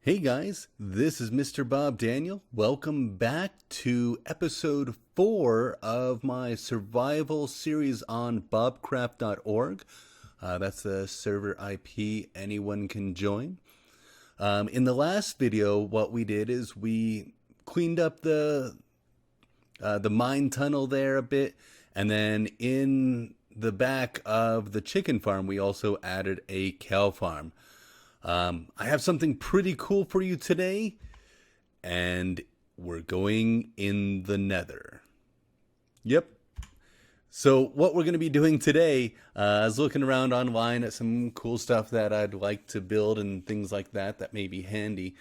Hey guys, this is Mr. Bob Daniel. Welcome back to episode 4 of my survival series on BobCraft.org. That's the server IP anyone can join. In the last video, what we did is we cleaned up the mine tunnel there a bit, and then in the back of the chicken farm, we also added a cow farm. I have something pretty cool for you today, and we're going in the nether. Yep. So what we're going to be doing today, I was looking around online at some cool stuff that I'd like to build and things like that may be handy.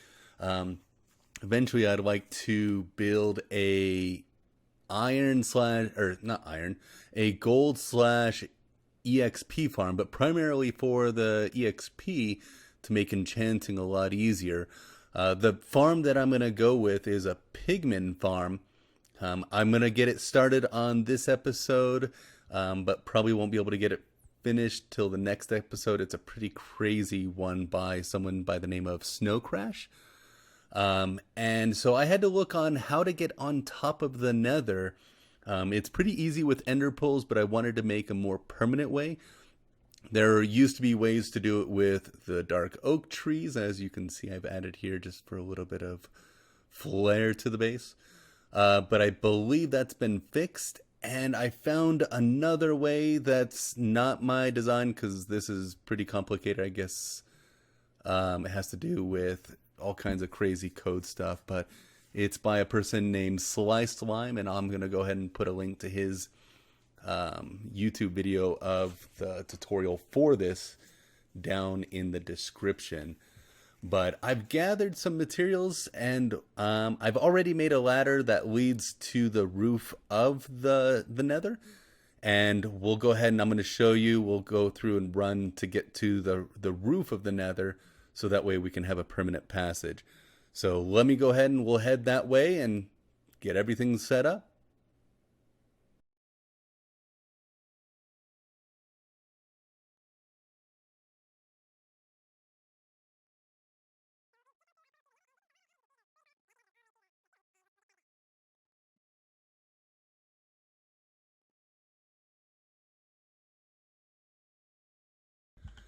Eventually I'd like to build a a gold slash EXP farm, but primarily for the EXP to make enchanting a lot easier. The farm that I'm going to go with is a Pigman Farm. I'm going to get it started on this episode, but probably won't be able to get it finished till the next episode. It's a pretty crazy one by someone by the name of Snow Crash. And so I had to look on how to get on top of the nether. It's pretty easy with ender pearls, but I wanted to make a more permanent way. There used to be ways to do it with the dark oak trees, as you can see I've added here just for a little bit of flair to the base. But I believe that's been fixed, and I found another way that's not my design because this is pretty complicated, I guess. It has to do with all kinds of crazy code stuff, but it's by a person named Sly Slime, and I'm going to go ahead and put a link to his YouTube video of the tutorial for this down in the description. But I've gathered some materials, and I've already made a ladder that leads to the roof of the nether, and we'll go ahead and I'm going to show you. We'll go through and run to get to the roof of the nether, so that way we can have a permanent passage. So let me go ahead and we'll head that way and get everything set up.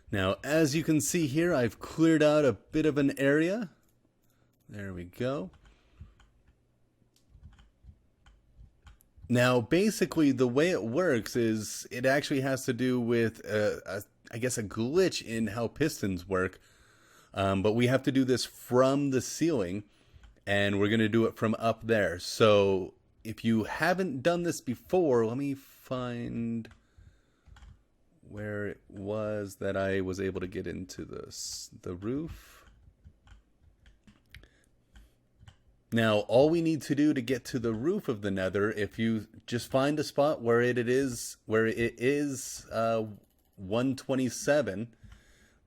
Now, as you can see here, I've cleared out a bit of an area. There we go. Now, basically, the way it works is it actually has to do with, I guess, a glitch in how pistons work. But we have to do this from the ceiling, and we're going to do it from up there. So if you haven't done this before, let me find where it was that I was able to get into the roof. Now, all we need to do to get to the roof of the nether, if you just find a spot where it is 127,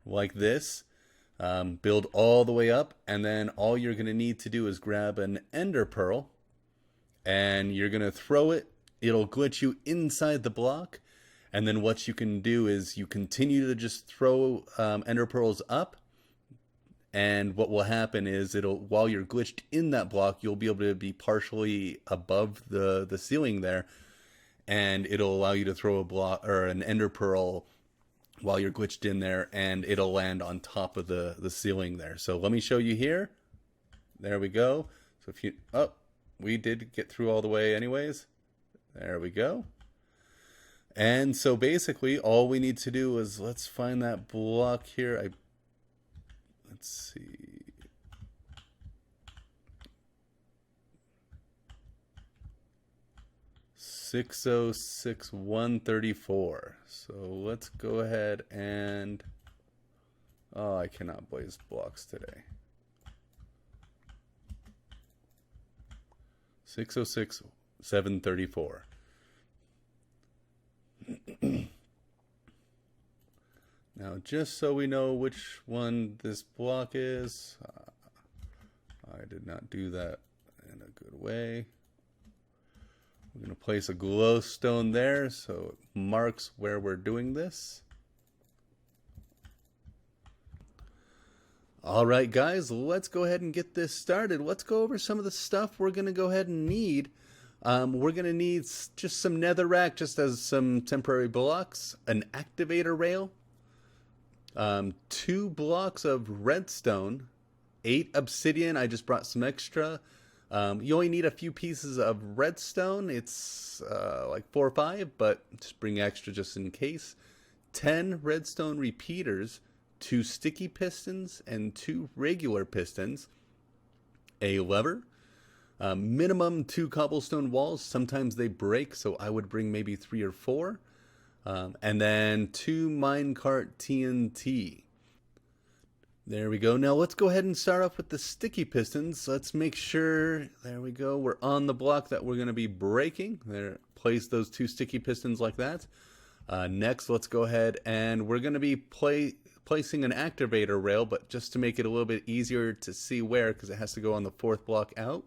like this, build all the way up, and then all you're going to need to do is grab an ender pearl, and you're going to throw it. It'll glitch you inside the block, and then what you can do is you continue to just throw ender pearls up, and what will happen is while you're glitched in that block, you'll be able to be partially above the ceiling there, and it'll allow you to throw a block or an ender pearl while you're glitched in there, and it'll land on top of the ceiling there. So let me show you here. There we go. So if you we did get through all the way anyways. There we go. And so basically all we need to do is, let's find that block here. Let's see. $606,134. So let's go ahead and I cannot blaze blocks today. 606,734. Now, just so we know which one this block is, I did not do that in a good way. We're going to place a glowstone there so it marks where we're doing this. All right, guys, let's go ahead and get this started. Let's go over some of the stuff we're going to go ahead and need. We're going to need just some netherrack, just as some temporary blocks, an activator rail, 2 blocks of redstone, 8 obsidian. I just brought some extra. You only need a few pieces of redstone. It's like 4 or 5, but just bring extra just in case. 10 redstone repeaters, 2 sticky pistons, and 2 regular pistons. A lever. Minimum 2 cobblestone walls. Sometimes they break, so I would bring maybe 3 or 4. And then 2 minecart TNT. There we go. Now let's go ahead and start off with the sticky pistons. Let's make sure, there we go, we're on the block that we're going to be breaking. There, place those 2 sticky pistons like that. Next, let's go ahead and we're going to be placing an activator rail, but just to make it a little bit easier to see where, because it has to go on the 4th block out,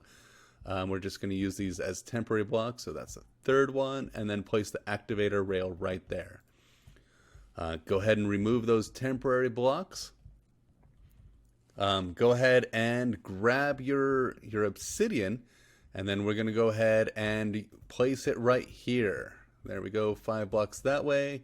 we're just going to use these as temporary blocks. So that's the 3rd one, and then place the activator rail right there. Go ahead and remove those temporary blocks. Go ahead and grab your obsidian, and then we're going to go ahead and place it right here. There we go, 5 blocks that way,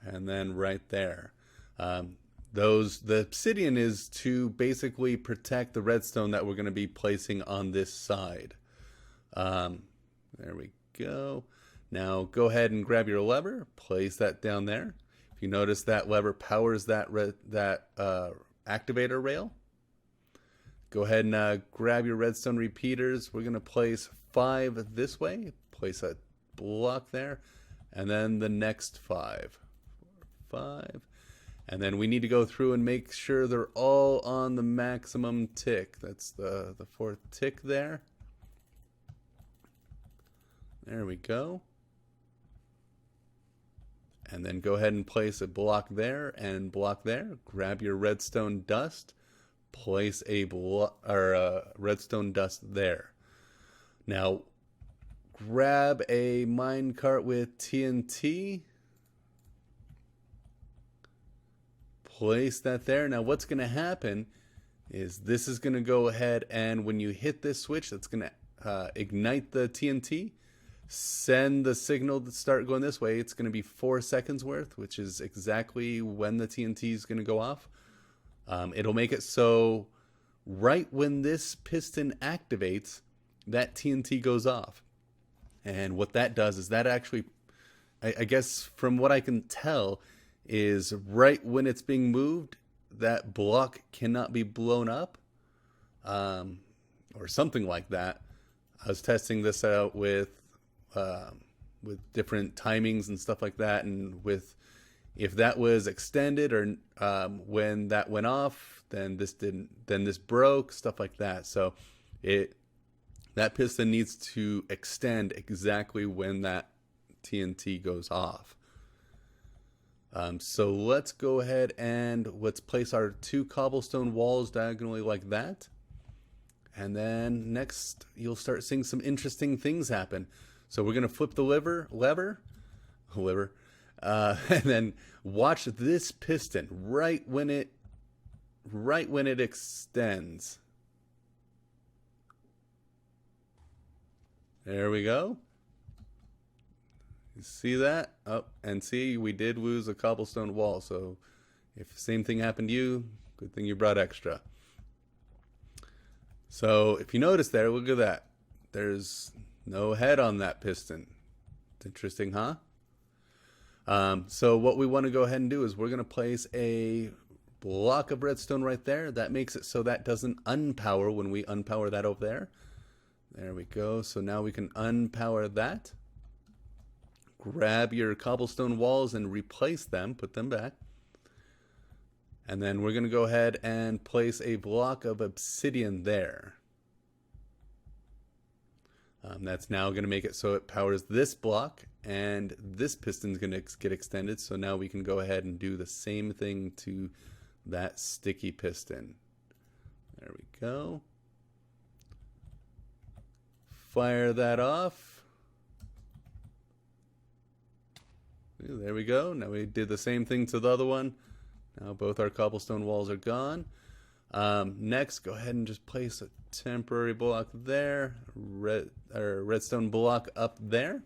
and then right there. The obsidian is to basically protect the redstone that we're going to be placing on this side. There we go. Now go ahead and grab your lever, place that down there. If you notice, that lever powers that activator rail. Go ahead and grab your redstone repeaters. We're going to place 5 this way. Place a block there, and then the next 5. 5. And then we need to go through and make sure they're all on the maximum tick. That's the 4th tick there. There we go. And then go ahead and place a block there and block there. Grab your redstone dust. Place a redstone dust there. Now, grab a minecart with TNT. Place that there. Now what's going to happen is this is going to go ahead, and when you hit this switch, that's going to ignite the TNT. Send the signal to start going this way. It's going to be 4 seconds worth, which is exactly when the TNT is going to go off. It'll make it so right when this piston activates, that TNT goes off. And what that does is that actually, I guess from what I can tell, is right when it's being moved, that block cannot be blown up, or something like that. I was testing this out with different timings and stuff like that, and with if that was extended or when that went off, then this broke, stuff like that. So that piston needs to extend exactly when that TNT goes off. So let's go ahead and let's place our 2 cobblestone walls diagonally like that. And then next, you'll start seeing some interesting things happen. So we're going to flip the lever, and then watch this piston right when it extends. There we go. You see that? Oh, and see, we did lose a cobblestone wall. So if the same thing happened to you, good thing you brought extra. So if you notice there, look at that. There's no head on that piston. It's interesting, huh? So what we want to go ahead and do is we're going to place a block of redstone right there. That makes it so that doesn't unpower when we unpower that over there. There we go. So now we can unpower that. Grab your cobblestone walls and replace them, put them back. And then we're going to go ahead and place a block of obsidian there. That's now going to make it so it powers this block, and this piston's going to get extended. So now we can go ahead and do the same thing to that sticky piston. There we go. Fire that off. There we go. Now we did the same thing to the other one. Now both our cobblestone walls are gone. Next, go ahead and just place a temporary block there, redstone block up there.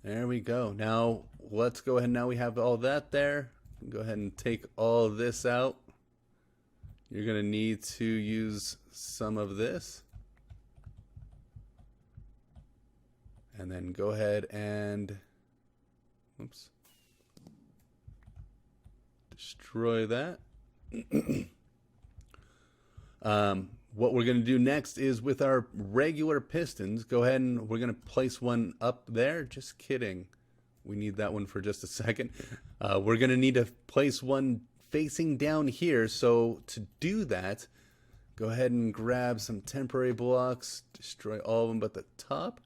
There we go. Now let's go ahead. Now we have all that there. Go ahead and take all this out. You're going to need to use some of this. And then go ahead and oops, destroy that. What we're going to do next is with our regular pistons, go ahead and we're going to place one up there. Just kidding. We need that one for just a second. We're going to need to place one facing down here. So to do that, go ahead and grab some temporary blocks, destroy all of them but the top.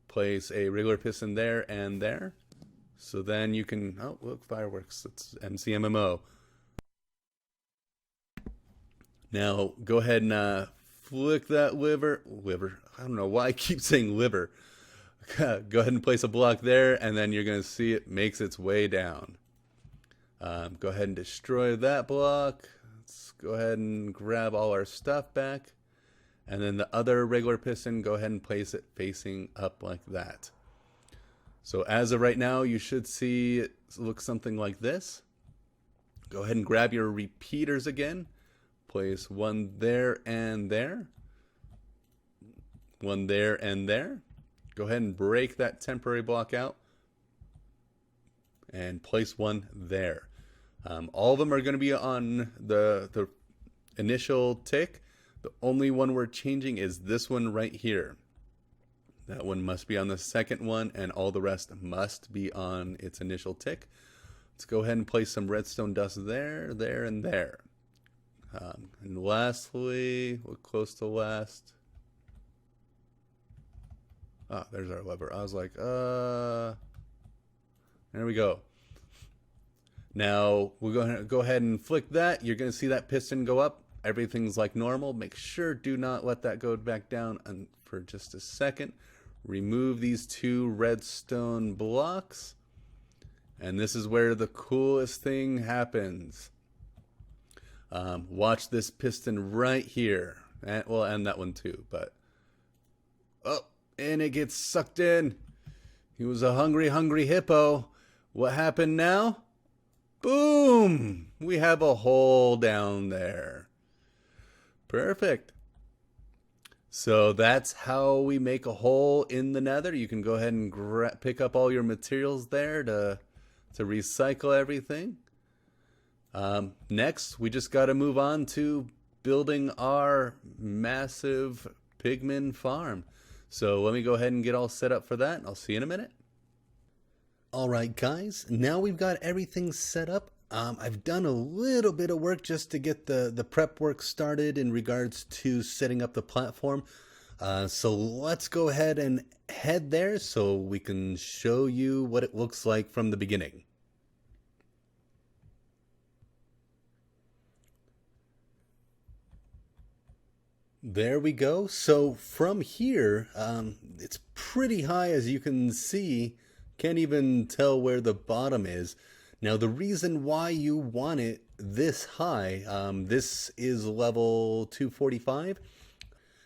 Place a regular piston there and there. So then you can, oh look, fireworks, it's MCMMO. Now go ahead and flick that liver, I don't know why I keep saying liver. Go ahead and place a block there, and then you're going to see it makes its way down. Go ahead and destroy that block. Let's go ahead and grab all our stuff back. And then the other regular piston, go ahead and place it facing up like that. So as of right now, you should see it look something like this. Go ahead and grab your repeaters again. Place one there and there. One there and there. Go ahead and break that temporary block out. And place one there. All of them are going to be on the initial tick. The only one we're changing is this one right here. That one must be on the second one, and all the rest must be on its initial tick. Let's go ahead and place some redstone dust there, there, and there. And lastly, we're close to last. Ah, there's our lever. I was like, there we go. Now, we're going to go ahead and flick that. You're going to see that piston go up. Everything's like normal. Make sure do not let that go back down for just a second. Remove these two redstone blocks. And this is where the coolest thing happens. Watch this piston right here. And, well, and that one too. But oh, and it gets sucked in. He was a hungry, hungry hippo. What happened now? Boom! We have a hole down there. Perfect. So that's how we make a hole in the nether. You can go ahead and pick up all your materials there to recycle everything. Next, we just got to move on to building our massive Pigman Farm. So let me go ahead and get all set up for that. I'll see you in a minute. Alright guys, now we've got everything set up. I've done a little bit of work just to get the prep work started in regards to setting up the platform. So let's go ahead and head there so we can show you what it looks like from the beginning. There we go. So from here, it's pretty high, as you can see. Can't even tell where the bottom is. Now the reason why you want it this high, this is level 245.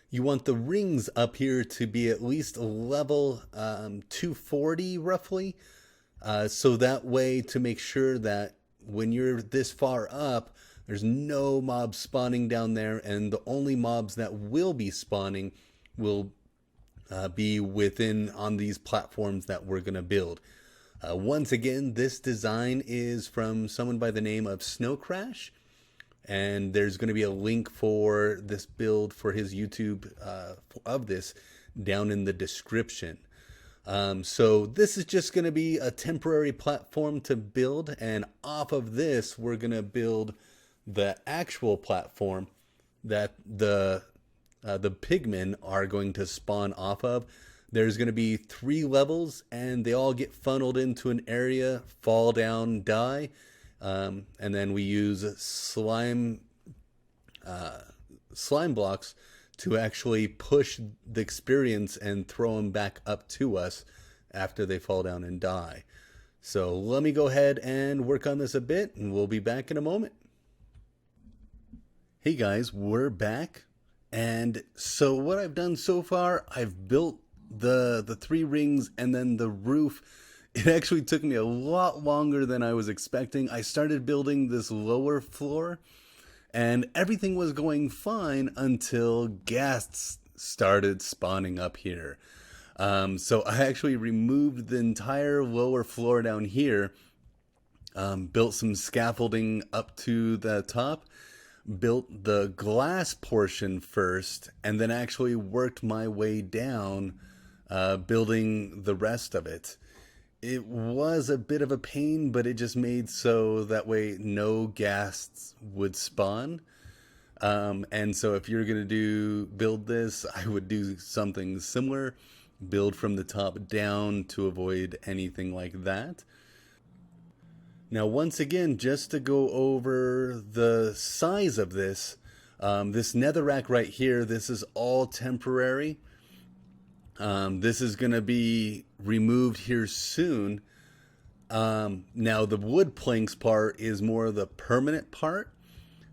You want the rings up here to be at least level 240 roughly. So that way to make sure that when you're this far up, there's no mobs spawning down there, and the only mobs that will be spawning will be within on these platforms that we're going to build. Once again, this design is from someone by the name of Snow Crash, and there's going to be a link for this build for his YouTube of this down in the description. So this is just going to be a temporary platform to build, and off of this we're going to build the actual platform that the pigmen are going to spawn off of. There's going to be 3 levels, and they all get funneled into an area, fall down, die, and then we use slime blocks to actually push the experience and throw them back up to us after they fall down and die. So let me go ahead and work on this a bit, and we'll be back in a moment. Hey guys, we're back. And so what I've done so far, I've built the three rings and then the roof. It actually took me a lot longer than I was expecting. I started building this lower floor and everything was going fine until ghasts started spawning up here. So I actually removed the entire lower floor down here, built some scaffolding up to the top, built the glass portion first, and then actually worked my way down, building the rest of it. It was a bit of a pain, but it just made so that way no ghasts would spawn. And so if you're going to build this, I would do something similar, build from the top down to avoid anything like that. Now, once again, just to go over the size of this, this netherrack right here, this is all temporary. This is going to be removed here soon. Now, the wood planks part is more the permanent part.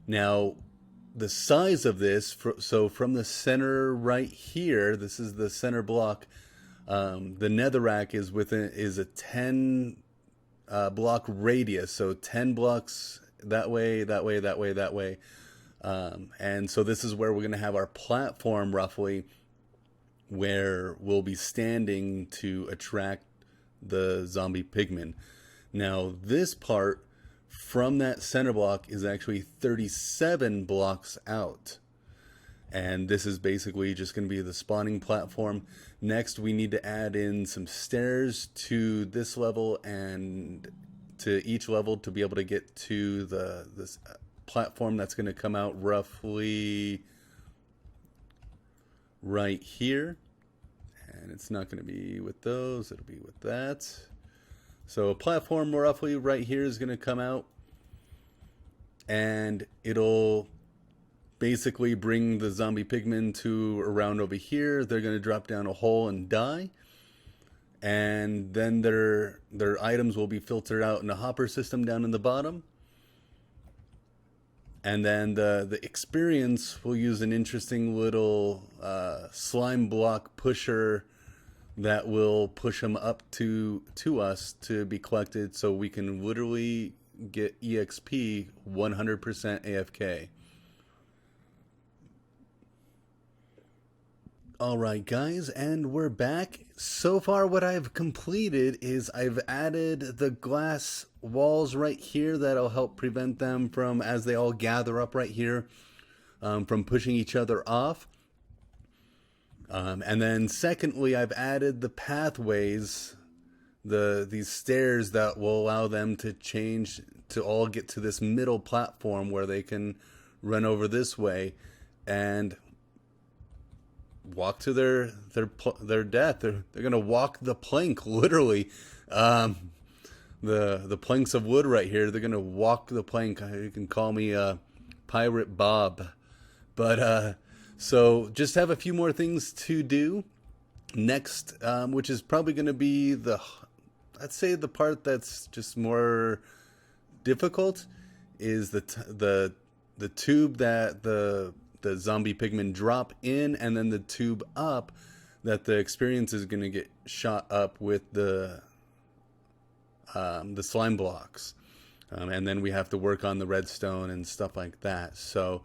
Now, the size of this, so from the center right here, this is the center block. The netherrack is a 10 block radius, so 10 blocks that way, that way, that way, that way. And so this is where we're going to have our platform roughly, where we'll be standing to attract the zombie pigmen. Now this part from that center block is actually 37 blocks out. And this is basically just going to be the spawning platform. Next, we need to add in some stairs to this level and to each level to be able to get to this platform that's going to come out roughly right here. And it's not going to be with those, it'll be with that. So a platform roughly right here is going to come out, and it'll basically bring the zombie pigmen to around over here. They're going to drop down a hole and die. And then their items will be filtered out in a hopper system down in the bottom. And then the experience will use an interesting little slime block pusher that will push them up to us to be collected, so we can literally get EXP 100% AFK. Alright guys, and we're back. So far what I've completed is I've added the glass walls right here that'll help prevent them from, as they all gather up right here, from pushing each other off. And then secondly, I've added the pathways, these stairs that will allow them to change to all get to this middle platform where they can run over this way and walk to their death. They're gonna walk the plank, literally. The planks of wood right here. They're gonna walk the plank. You can call me Pirate Bob, but so just have a few more things to do next, which is probably gonna be I'd say the part that's just more difficult is the tube that the zombie pigmen drop in, and then the tube up that the experience is going to get shot up with the slime blocks. And then we have to work on the redstone and stuff like that. So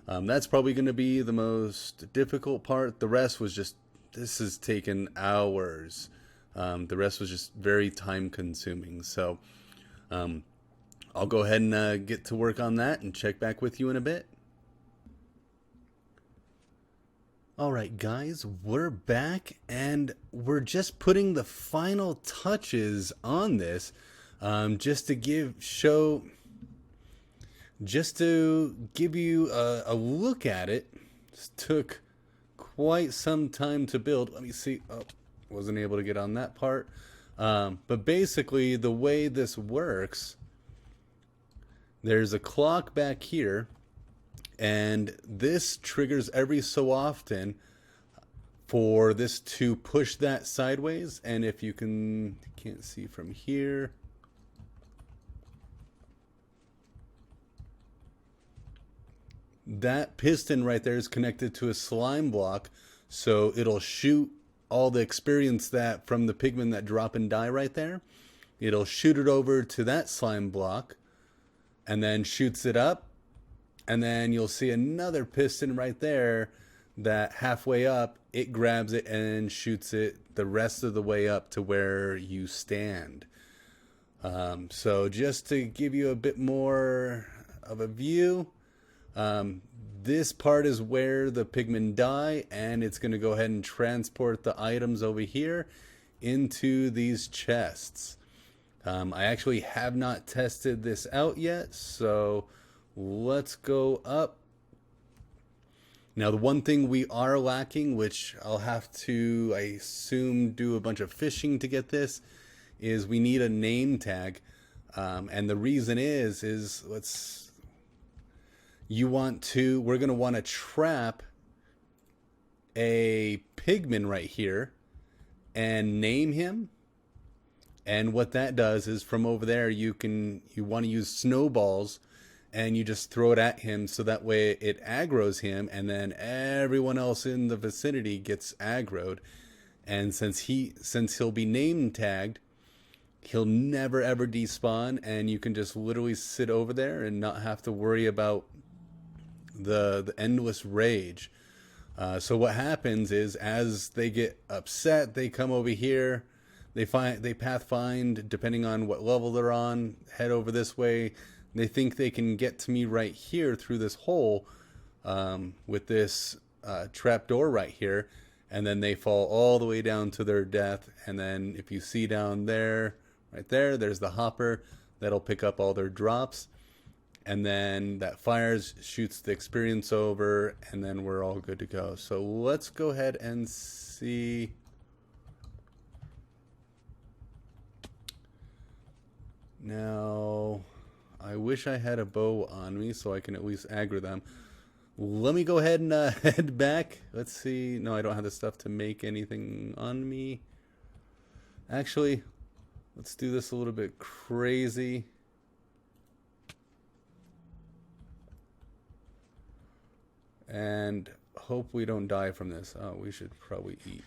that's probably going to be the most difficult part. The rest was just, this has taken hours. The rest was just very time consuming. So I'll go ahead and get to work on that and check back with you in a bit. Alright guys, we're back and we're just putting the final touches on this, just to give you a look at it. This took quite some time to build. Let me see. Oh, wasn't able to get on that part. But basically the way this works, there's a clock back here. And this triggers every so often for this to push that sideways. And if you can't see from here. that piston right there is connected to a slime block, so it'll shoot all the experience that from the pigmen that drop and die right there. It'll shoot it over to that slime block and then shoots it up, and then you'll see another piston right there that halfway up it grabs it and shoots it the rest of the way up to where you stand. So just to give you a bit more of a view, this part is where the pigmen die, and it's going to go ahead and transport the items over here into these chests. I actually have not tested this out yet, so let's go up. Now, the one thing we are lacking, which I'll have to, I assume, do a bunch of fishing to get this, is we need a name tag. And the reason is we're going to want to trap a pigman right here and name him. And what that does is from over there, you want to use snowballs and you just throw it at him, so that way it aggroes him, and then everyone else in the vicinity gets aggroed. And since he'll be name tagged, he'll never ever despawn, and you can just literally sit over there and not have to worry about the endless rage. So what happens is, as they get upset, they come over here. They pathfind, depending on what level they're on, head over this way. They think they can get to me right here through this hole with this trapdoor right here, and then they fall all the way down to their death. And then if you see down there, right there's the hopper that'll pick up all their drops, and then that fires, shoots the experience over, and then we're all good to go. So let's go ahead and see. Now, I wish I had a bow on me so I can at least aggro them. Let me go ahead and head back. Let's see. No, I don't have the stuff to make anything on me. Actually, let's do this a little bit crazy. And hope we don't die from this. Oh, we should probably eat.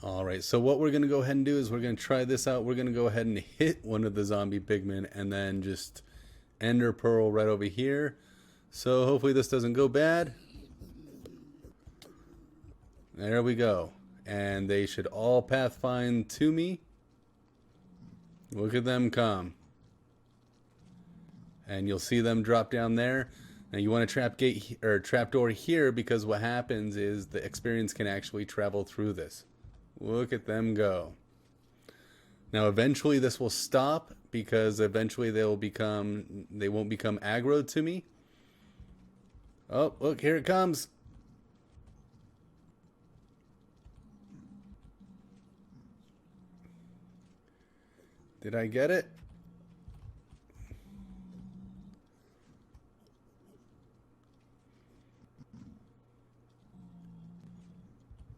Alright, so what we're going to go ahead and do is we're going to try this out. We're going to go ahead and hit one of the zombie pigmen and then just ender pearl right over here. So hopefully this doesn't go bad. There we go. And they should all pathfind to me. Look at them come. And you'll see them drop down there. Now you want a trapdoor here, because what happens is the experience can actually travel through this. Look at them go. Now eventually this will stop, because eventually they won't become aggroed to me. Oh, look, here it comes. Did I get it?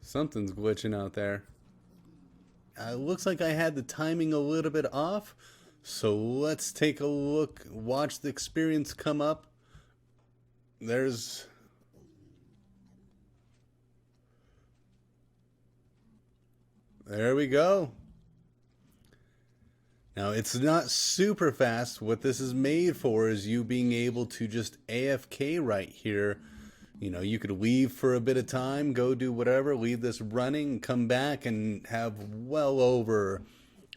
Something's glitching out there. It looks like I had the timing a little bit off. So let's take a look. Watch the experience come up. There we go. Now, it's not super fast. What this is made for is you being able to just AFK right here. You know, you could leave for a bit of time, go do whatever, leave this running, come back and have well over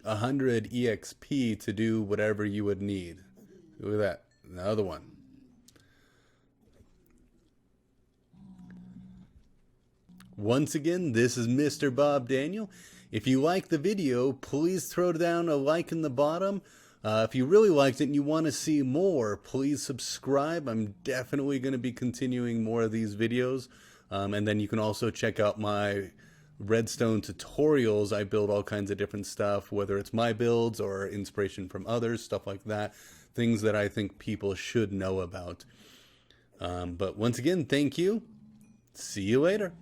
100 EXP to do whatever you would need. Look at that. Another one. Once again, this is Mr. Bob Daniel. If you like the video, please throw down a like in the bottom. If you really liked it and you want to see more, please subscribe. I'm definitely going to be continuing more of these videos. And then you can also check out my redstone tutorials. I build all kinds of different stuff, whether it's my builds or inspiration from others, stuff like that. Things that I think people should know about. But once again, thank you. See you later.